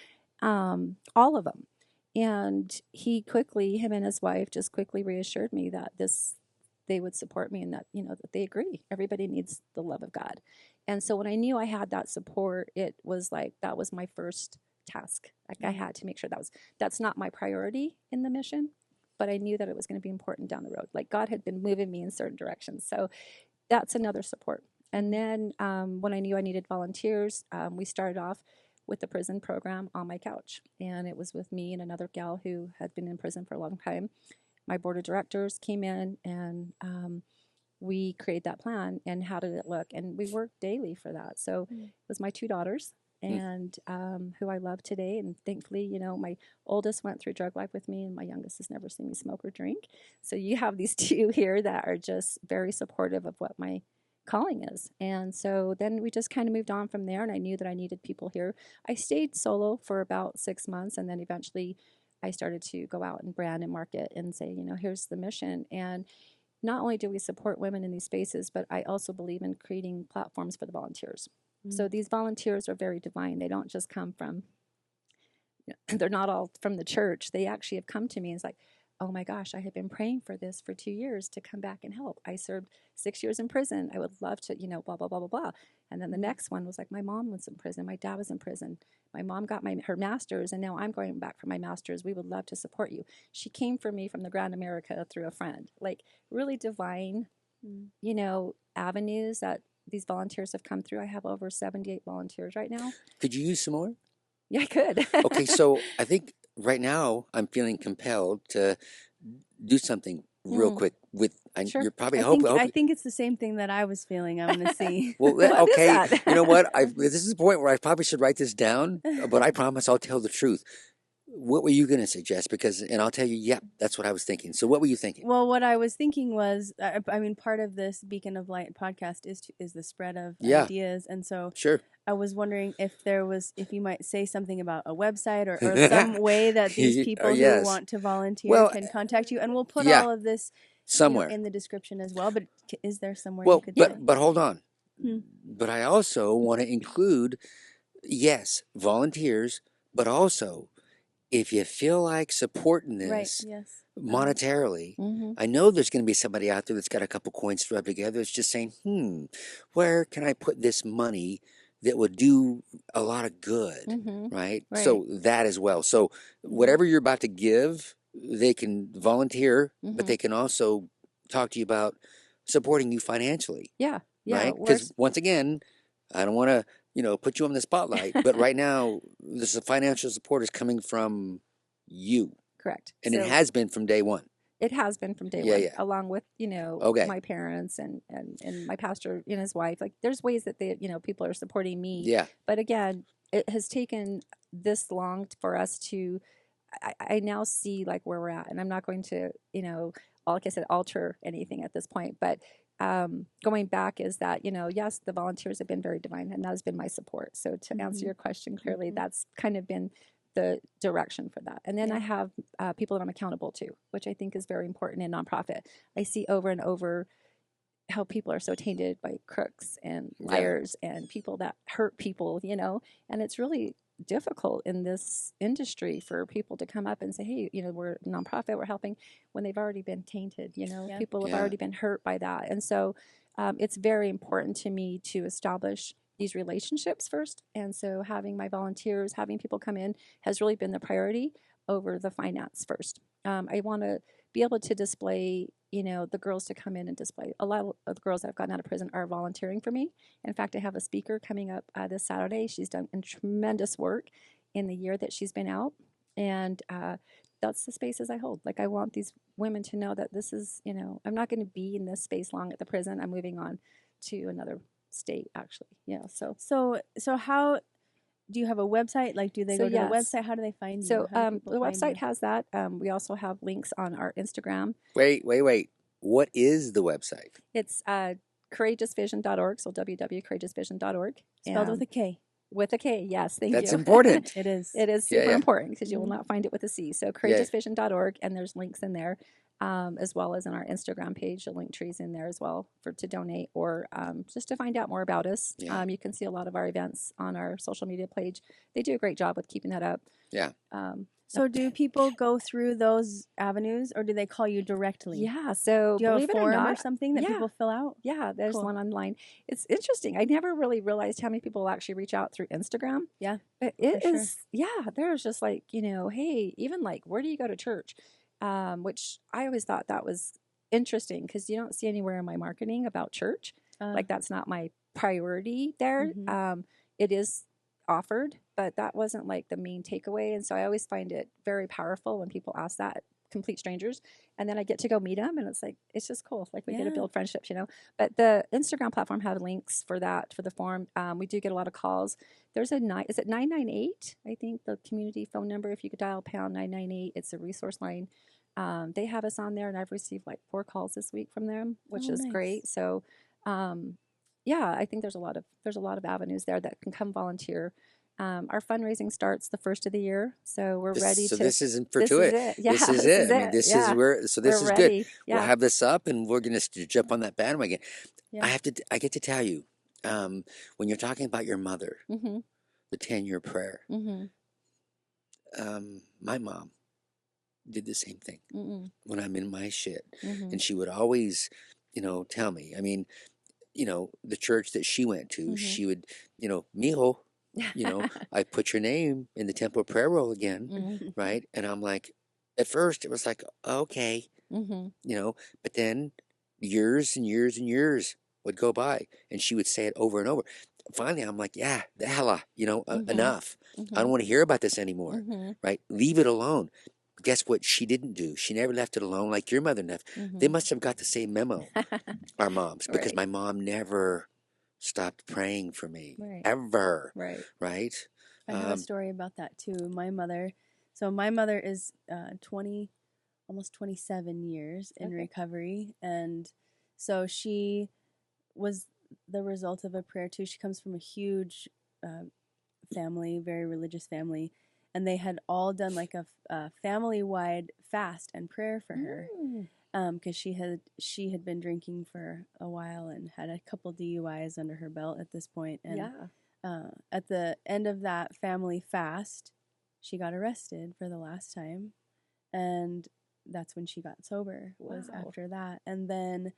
All of them. And him and his wife just quickly reassured me that they would support me, and that, that they agree. Everybody needs the love of God. And so when I knew I had that support, it was like, that was my first task. Like, I had to make sure that's not my priority in the mission, but I knew that it was going to be important down the road. Like, God had been moving me in certain directions. So that's another support. And then when I knew I needed volunteers, we started off with the prison program on my couch. And it was with me and another gal who had been in prison for a long time. My board of directors came in and we created that plan. And how did it look? And we worked daily for that. So it was my two daughters and who I love today. And thankfully, you know, my oldest went through drug life with me and my youngest has never seen me smoke or drink. So you have these two here that are just very supportive of what my calling is. And so then we just kind of moved on from there, and I knew that I needed people here. I stayed solo for about 6 months, and then eventually I started to go out and brand and market and say, you know, here's the mission. And not only do we support women in these spaces, but I also believe in creating platforms for the volunteers. So these volunteers are very divine. They don't just come from, they're not all from the church. They actually have come to me and it's like, oh my gosh, I have been praying for this for 2 years to come back and help. I served 6 years in prison. I would love to, you know, blah, blah, blah, blah, blah. And then the next one was like, my mom was in prison. My dad was in prison. My mom got her master's, and now I'm going back for my master's. We would love to support you. She came for me from the Grand America through a friend. Like really divine, you know, avenues that these volunteers have come through. I have over 78 volunteers right now. Could you use some more? Yeah, I could. Okay, so I think right now I'm feeling compelled to do something real quick with. Sure. You're probably I think it's the same thing that I was feeling. I'm going to see. Well, What is okay. that? You know what? This is the point where I probably should write this down, but I promise I'll tell the truth. What were you going to suggest? And I'll tell you, yeah, that's what I was thinking. So what were you thinking? Well, what I was thinking was, I mean, part of this Beacon of Light podcast is the spread of ideas, and so Sure. I was wondering if you might say something about a website or some way that these people who want to volunteer can contact you, and we'll put all of this somewhere in the description as well. But is there somewhere you could? But hold on. But I also want to include, yes, volunteers, but also if you feel like supporting this monetarily, I know there's going to be somebody out there that's got a couple coins to rub together. It's just saying, where can I put this money that would do a lot of good, right? So that as well. So whatever you're about to give, they can volunteer, but they can also talk to you about supporting you financially. Yeah. Right? Because once again, I don't want to, put you on the spotlight, but right now, this financial support is coming from you. Correct. And it has been from day one. It has been from day one, along with, my parents and my pastor and his wife. Like there's ways that they, people are supporting me. Yeah. But again, it has taken this long for us to, I now see like where we're at, and I'm not going to, like I said, alter anything at this point, but going back is that, yes, the volunteers have been very divine, and that has been my support. So to answer your question clearly, that's kind of been the direction for that. And then I have people that I'm accountable to, which I think is very important in nonprofit. I see over and over how people are so tainted by crooks and liars and people that hurt people, and it's really difficult in this industry for people to come up and say, hey, we're a nonprofit, we're helping, when they've already been tainted, people have already been hurt by that. And so it's very important to me to establish these relationships first. And so having my volunteers, having people come in has really been the priority over the finance first. I want to be able to display, the girls to come in and display. A lot of the girls that have gotten out of prison are volunteering for me. In fact, I have a speaker coming up this Saturday. She's done tremendous work in the year that she's been out. And that's the spaces I hold. Like I want these women to know that this is, I'm not going to be in this space long at the prison. I'm moving on to another state, actually. So how do you have a website? Like, do they go to the website? How do they find you? So the website has that. We also have links on our Instagram. Wait. What is the website? It's courageousvision.org. So www.courageousvision.org. Spelled with a K. With a K, yes. Thank you. That's important. It is. It is super important because you will not find it with a C. So courageousvision.org, and there's links in there, as well as on our Instagram page. The link tree's in there as well to donate or just to find out more about us. Yeah. You can see a lot of our events on our social media page. They do a great job with keeping that up. Yeah. So do people go through those avenues, or do they call you directly? Yeah. So do you have a form or something that people fill out? Yeah, there's one online. It's interesting. I never really realized how many people actually reach out through Instagram. Yeah. But it is, there's just like, hey, even like, where do you go to church? Which I always thought that was interesting because you don't see anywhere in my marketing about church. Like that's not my priority there. Mm-hmm. It is offered, but that wasn't like the main takeaway. And so I always find it very powerful when people ask that, complete strangers, and then I get to go meet them, and it's like it's just cool. Like we get to build friendships, you know. But the Instagram platform have links for that for the forum. We do get a lot of calls. There's a is it 998? I think the community phone number. If you could dial pound 998, it's a resource line. They have us on there, and I've received like 4 calls this week from them, which is nice. great. So, yeah, I think there's a lot of avenues there that can come volunteer. Our fundraising starts the first of the year, so we're ready to. So this isn't This fortuitous. is it. Yeah, This is it. I mean, this is Yeah, where. So this we're is good. ready. We'll Yeah. have this up, and we're gonna jump on that bandwagon. Yeah. I get to tell you, when you're talking about your mother, Mm-hmm. the 10-year prayer. Mm-hmm. My mom did the same thing Mm-hmm. when I'm in my shit, Mm-hmm. and she would always, tell me. I mean, the church that she went to, Mhm. she would, mijo, I put your name in the temple prayer roll again, Mhm. right? And I'm like, at first it was like, okay, Mhm. but then years and years and years would go by, and she would say it over and over. Finally, I'm like, yeah, the hella, Mhm. enough. I don't Mhm. want to hear about this anymore, Mhm. right? Leave it alone. Guess what she didn't do? She never left it alone like your mother left. They Mhm. must have got the same memo, our moms, because Right. my mom never stopped praying for me, Right. ever, Right. right? I have a story about that too. My mother is 20, almost 27 years in Okay. recovery, and so she was the result of a prayer too. She comes from a huge family, very religious family, and they had all done like a family-wide fast and prayer for her. Mm. Because she had been drinking for a while and had a couple DUIs under her belt at this point. And Yeah. at the end of that family fast, she got arrested for the last time, and that's when she got sober. Was Wow. after that, and then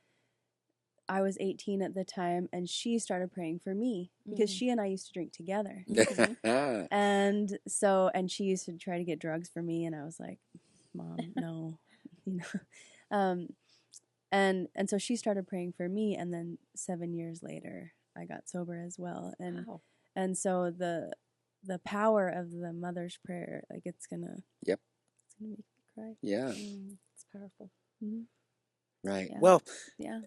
I was 18 at the time, and she started praying for me because she and I used to drink together. Mhm. And she used to try to get drugs for me, and I was like, Mom, no, you know. And so she started praying for me, and then 7 years later, I got sober as well. And Wow. and so the power of the mother's prayer, like it's gonna Yep. make me cry. Yeah. It's powerful. Mm-hmm. Right. Yeah. Well, Yeah.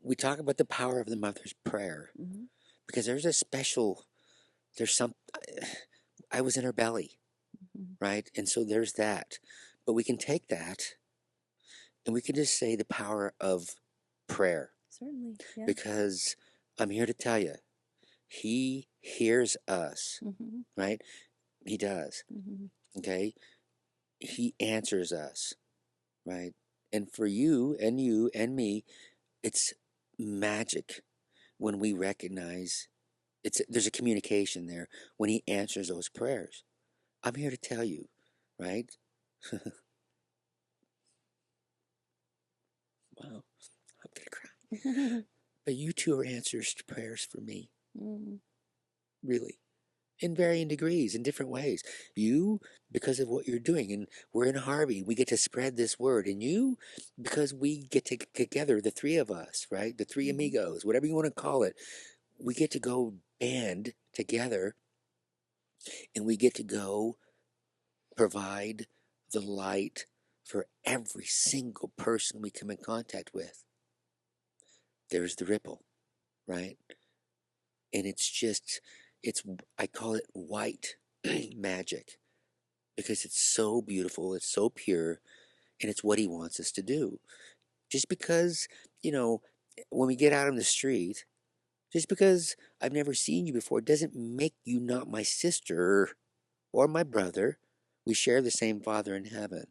we talk about the power of the mother's prayer Mm-hmm. because there's some, I was in her belly, Mhm. right? And so there's that. But we can take that and we can just say the power of prayer Certainly. Yeah. because I'm here to tell you, he hears us, Mhm. right? He does. Mhm. Okay. He answers us, right? And for you and me, it's magic when we recognize there's a communication there when he answers those prayers. I'm here to tell you, right? Wow, I'm gonna cry. But you two are answers to prayers for me, Mm. really, in varying degrees, in different ways. You, because of what you're doing, and we're in Harvey, we get to spread this word. And you, because we get to together, the three of us, right? The three Mhm. amigos, whatever you want to call it, we get to go band together, and we get to go provide the light for every single person we come in contact with. There's the ripple, right? And I call it white magic because it's so beautiful, it's so pure, and it's what he wants us to do. Just because, when we get out on the street, just because I've never seen you before doesn't make you not my sister or my brother. We share the same Father in heaven,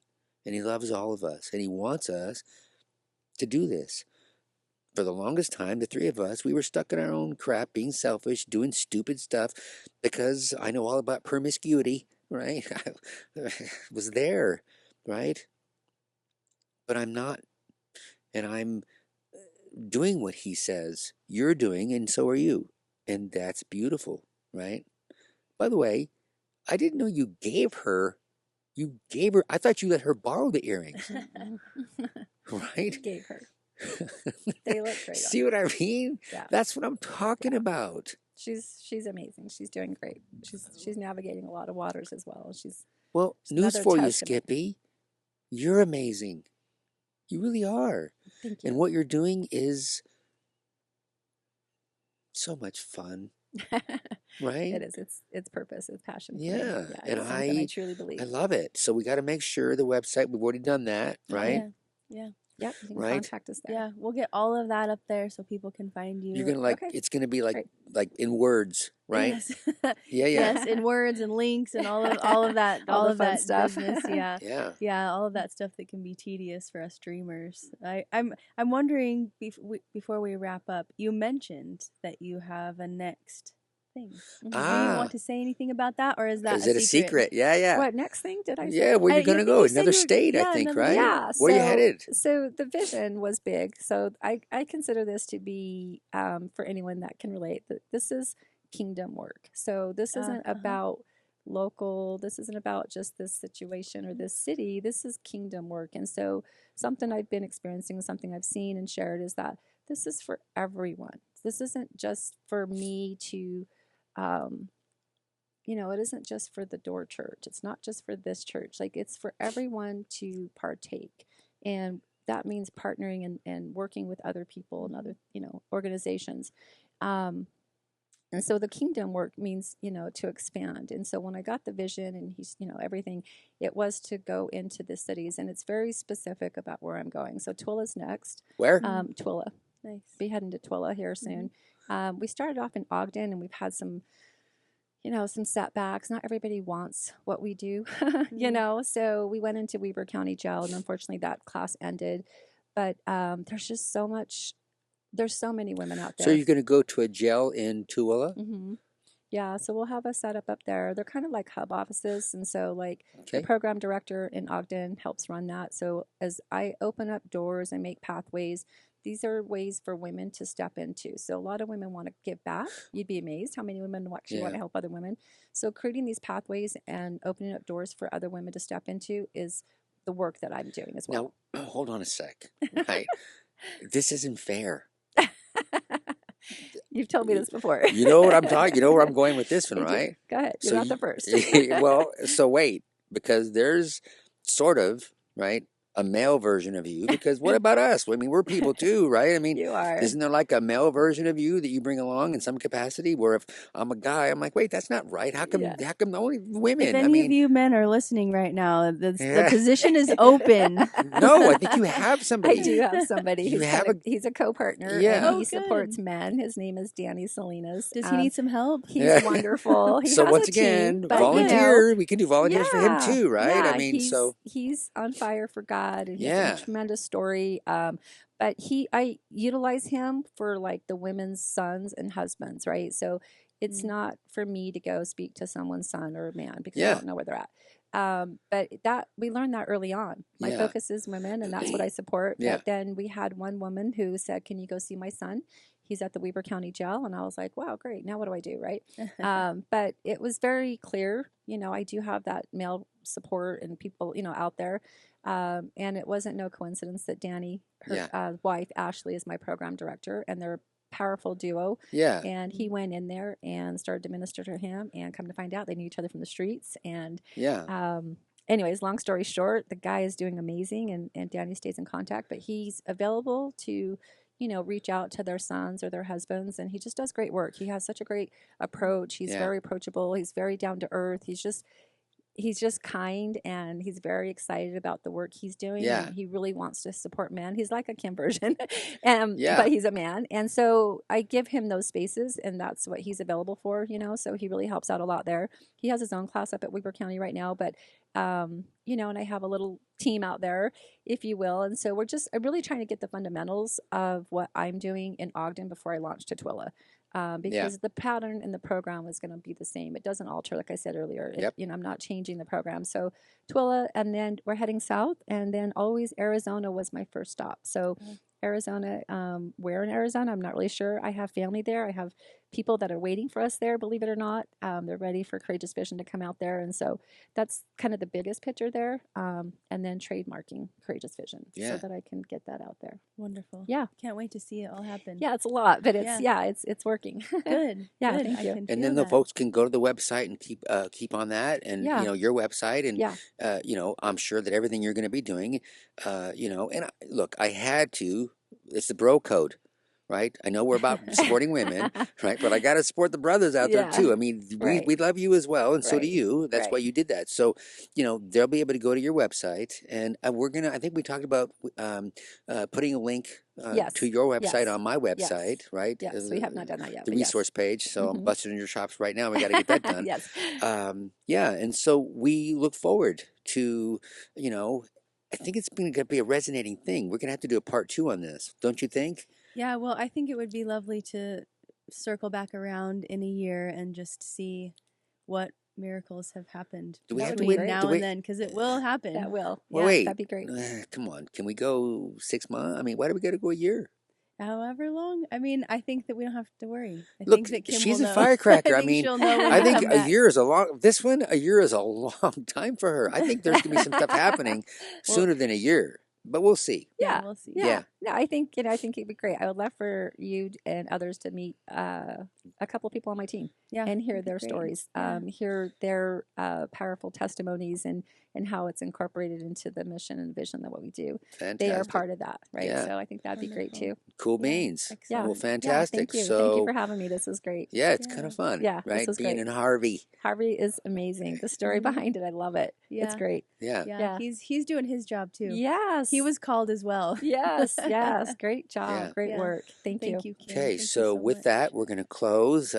and he loves all of us, and he wants us to do this. For the longest time, the three of us, we were stuck in our own crap, being selfish, doing stupid stuff because I know all about promiscuity, right? I was there, right? But I'm not. And I'm doing what he says you're doing, and so are you. And that's beautiful, right? By the way, I didn't know I thought you let her borrow the earrings, right? Gave her. They look great. See what I mean? Yeah. That's what I'm talking about. She's amazing. She's doing great. She's navigating a lot of waters as well. Well, She's news another for you, testament. Skippy. You're amazing. You really are. Thank you. And what you're doing is so much fun, right? It is. It's purpose. It's passion for me. Yeah. Yeah, And it's something I truly believe. I love it. So we got to make sure the website, we've already done that, right? Yeah. Yep, you can Right? contact us there. Yeah, we'll get all of that up there so people can find you. You're going to like, Okay. it's going to be like, Great. like in words, right? Yes. Yeah, yeah. Yes, in words and links and all of that, All all the of fun that stuff. business. Yeah. Yeah. Yeah, all of that stuff that can be tedious for us dreamers. I'm wondering before we wrap up, you mentioned that you have a next thing. Do you Ah, want to say anything about that, or is that is it a secret? Yeah, yeah. What next thing did I say? Yeah, where you going to think go? you said Another you were- state, I yeah, think, another right? state. Yeah. Where you headed? So the vision was big. So I consider this to be for anyone that can relate. That this is kingdom work. So this isn't about local. This isn't about just this situation or this city. This is kingdom work. And so something I've been experiencing, something I've seen and shared is that this is for everyone. This isn't just for me to. It isn't just for the door church. It's not just for this church. Like it's for everyone to partake. And that means partnering and working with other people and other, organizations. And so the kingdom work means, to expand. And so when I got the vision and he's, everything, it was to go into the cities. And it's very specific about where I'm going. So Twilla's next. Where? Twilla. Nice. Be heading to Twilla here soon. We started off in Ogden and we've had some setbacks. Not everybody wants what we do, so we went into Weber County Jail and unfortunately that class ended. But there's just there's so many women out there. So you're going to go to a jail in Tooele? Mm-hmm. Yeah, so we'll have a setup up there. They're kind of like hub offices. And so the program director in Ogden helps run that. So as I open up doors and make pathways, these are ways for women to step into. So a lot of women want to give back. You'd be amazed how many women actually want to help other women. So creating these pathways and opening up doors for other women to step into is the work that I'm doing as well. Now, hold on a sec. Right. This isn't fair. You've told me this before. You know what I'm talking. You know where I'm going with this one, I do. right? Go ahead. You're not the first. Well, so wait, because there's sort of, right, a male version of you, because what about us? I mean, we're people too, right? I mean, You are. Isn't there like a male version of you that you bring along in some capacity where if I'm a guy, I'm like, wait, that's not right. How come only women? If any of you men are listening right now, the position is open. No, I think you have somebody. I do have somebody. He's a co-partner and he supports men. His name is Danny Salinas. Does he need some help? He's wonderful. He so has once a team, again, but, volunteer. We can do volunteers for him too, right? Yeah, I mean, he's on fire for God and he has a tremendous story. But I utilize him for like the women's sons and husbands, right? So it's not for me to go speak to someone's son or man because I don't know where they're at. But that we learned that early on. My focus is women, and that's what I support. But then we had one woman who said, "Can you go see my son? He's at the Weber County Jail." And I was like, "Wow, great! Now what do I do?" Right? But it was very clear. I do have that male support and people, out there. And it wasn't no coincidence that Danny, her wife Ashley, is my program director, and they're a powerful duo. Yeah. And he went in there and started to minister to him, and come to find out they knew each other from the streets. And anyways, long story short, the guy is doing amazing, and Danny stays in contact, but he's available to reach out to their sons or their husbands, and he just does great work. He has such a great approach. He's very approachable. He's very down to earth. He's just kind, and he's very excited about the work he's doing. Yeah. And he really wants to support men. He's like a Kim version, but he's a man. And so I give him those spaces, and that's what he's available for, so he really helps out a lot there. He has his own class up at Weber County right now, but, and I have a little team out there, if you will. And so I'm really trying to get the fundamentals of what I'm doing in Ogden before I launch to Twilla. Because the pattern in the program is going to be the same. It doesn't alter, like I said earlier. I'm not changing the program. So Twilla, and then we're heading south, and then always Arizona was my first stop. So Arizona, where in Arizona, I'm not really sure. I have family there. I have people that are waiting for us there, believe it or not. They're ready for Courageous Vision to come out there. And so that's kind of the biggest picture there. And then trademarking Courageous Vision so that I can get that out there. Wonderful. Yeah. Can't wait to see it all happen. Yeah, it's a lot, but it's working. Good. Yeah, Good. thank you. And then the folks can go to the website and keep on that, and your website, and I'm sure that everything you're going to be doing, and look, I had to. It's the bro code. Right, I know we're about supporting women, right? But I got to support the brothers out there too. I mean, we love you as well, and so do you. That's why you did that. So, they'll be able to go to your website, and we're gonna. I think we talked about putting a link to your website on my website, right? Yes, we have not done that yet. The resource page. So I'm busting in your chops right now. We got to get that done. Yes. And so we look forward to, I think it's going to be a resonating thing. We're going to have to do a part 2 on this, don't you think? Yeah, well, I think it would be lovely to circle back around in a year and just see what miracles have happened Do we have to between wait now and then, because it will happen. That will. Well, wait. That'd be great. Come on. Can we go 6 months? I mean, why do we got to go a year? However long. I mean, I think that we don't have to worry. I Look, think that Kim she's will a know. firecracker. I mean, she'll know when I we think come a back. year is a long. This one, a year is a long time for her. I think there's going to be some stuff happening sooner than a year. But we'll see. Yeah, we'll see. Yeah. No, I think it'd be great. I would love for you and others to meet a couple people on my team and hear their stories, hear their powerful testimonies and how it's incorporated into the mission and vision of what we do. Fantastic. They are part of that, right? Yeah. So I think that'd be great too. Cool beans. Yeah. Well, fantastic. Thank you. So, thank you for having me. This was great. Yeah, it's kind of fun. Yeah, right. This was Being great. in Harvey. Harvey is amazing. The story behind it, I love it. Yeah. It's great. Yeah. He's doing his job too. Yes. He was called as well. Yes. Great job. Great work. Thank you. Kim. Okay, Thank you so with much. that, we're going to close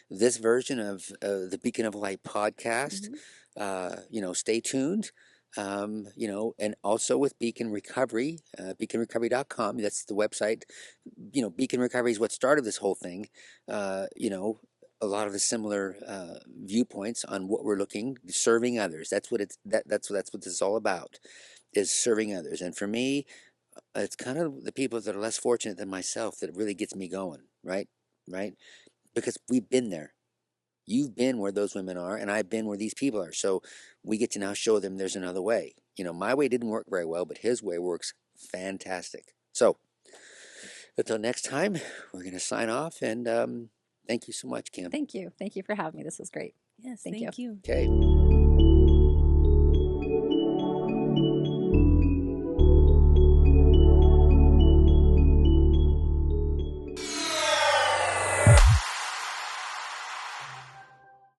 this version of the Beacon of Light podcast. Stay tuned. And also with Beacon Recovery, beaconrecovery.com. That's the website. Beacon Recovery is what started this whole thing. A lot of the similar viewpoints on what we're serving others. That's what that's what this is all about, is serving others. And for me, it's kind of the people that are less fortunate than myself that really gets me going, right? Because we've been there. You've been where those women are, and I've been where these people are. So we get to now show them there's another way. My way didn't work very well, but his way works fantastic. So until next time, we're going to sign off, and thank you so much, Kim. Thank you. Thank you for having me. This was great. Yes, Thank thank you. Okay.